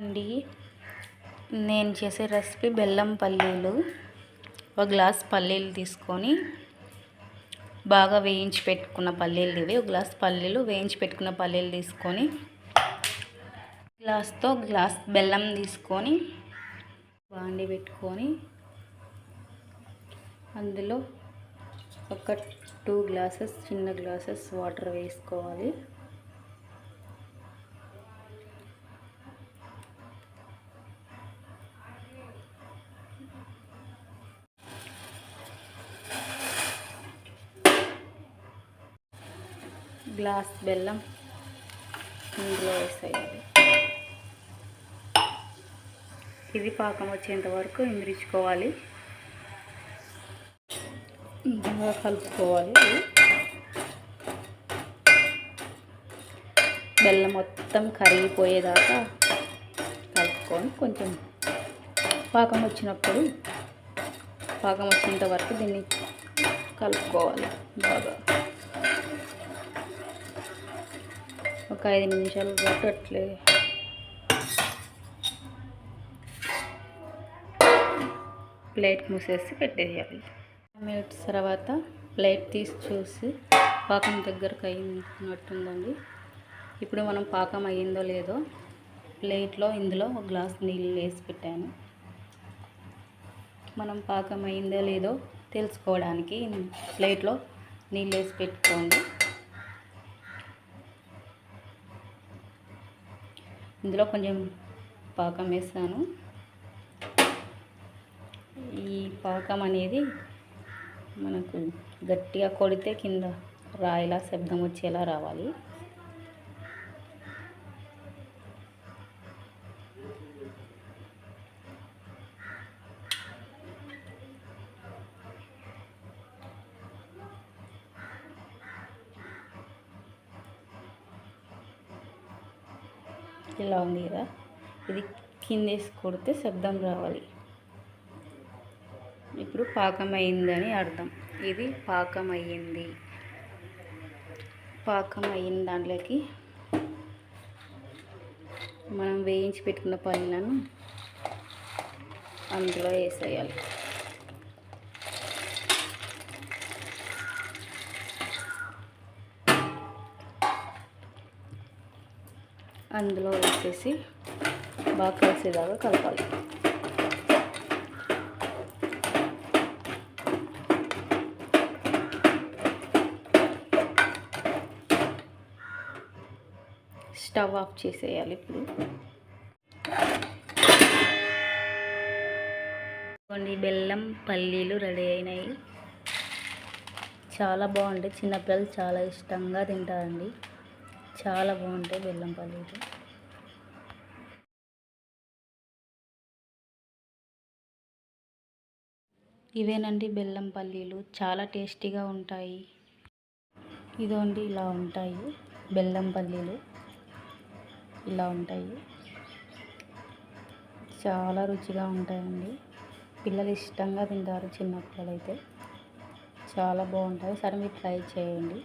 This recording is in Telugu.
అండి నేను చేసే రెసిపీ బెల్లం పల్లీలు. ఒక గ్లాస్ పల్లీలు తీసుకొని బాగా వేయించి పెట్టుకున్న పల్లీలు ఇవి. ఒక గ్లాస్ పల్లీలు వేయించి పెట్టుకున్న పల్లీలు తీసుకొని గ్లాస్తో గ్లాస్ బెల్లం తీసుకొని బాండి పెట్టుకొని అందులో ఒక 2 గ్లాసెస్ చిన్న గ్లాసెస్ వాటర్ వేసుకోవాలి. గ్లాస్ బెల్లం ఇందులో వేసేయాలి. ఇది పాకం వచ్చేంత వరకు ఇమిరించుకోవాలి. బాగా కలుపుకోవాలి. బెల్లం మొత్తం కరిగిపోయేదాకా కలుపుకొని కొంచెం పాకం వచ్చేంత వరకు దీన్ని కలుపుకోవాలి. బాగా ఒక 5 నిమిషాల పాటు అట్లే ప్లేట్ మూసేసి పెట్టేయాలి. మినిట్స్ తర్వాత ప్లేట్ తీసి చూసి పాకం దగ్గరకు అయినట్టుందండి. ఇప్పుడు మనం పాకం అయ్యిందో లేదో ప్లేట్లో ఇందులో ఒక గ్లాస్ నీళ్ళు వేసి పెట్టాను. మనం పాకం అయిందో లేదో తెలుసుకోవడానికి ప్లేట్లో నీళ్ళు వేసి పెట్టుకోండి. ఇందులో కొంచెం పాకం వేసాను. ఈ పాకం అనేది మనకు గట్టిగా కొడితే కింద రాయిలా శబ్దం వచ్చేలా రావాలి. ఇలా ఉంది కదా, ఇది కిందేసి కొడితే శబ్దం రావాలి. ఇప్పుడు పాకం అయిందని అర్థం. ఇది పాకం అయ్యింది. పాకం అయిన దాంట్లోకి మనం వేయించి పెట్టుకున్న పల్లీలను అందులో వేసేయాలి. అందులో వేసేసి బాగా కలిసేదాకా కలపాలి. స్టవ్ ఆఫ్ చేసేయాలి. ఇప్పుడు కొన్ని బెల్లం పల్లీలు రెడీ అయినాయి. చాలా బాగుంటాయి. చిన్నపిల్లలు చాలా ఇష్టంగా తింటారండి. చాలా బాగుంటాయి బెల్లం పల్లీలు. ఇవేనండి బెల్లం పల్లీలు. చాలా టేస్టీగా ఉంటాయి. ఇదోండి ఇలా ఉంటాయి బెల్లం పల్లీలు. ఇలా ఉంటాయి. చాలా రుచిగా ఉంటాయండి. పిల్లలు ఇష్టంగా తింటారు. చిన్నపిల్లలు అయితే చాలా బాగుంటాయి. సరే మీరు ట్రై చేయండి.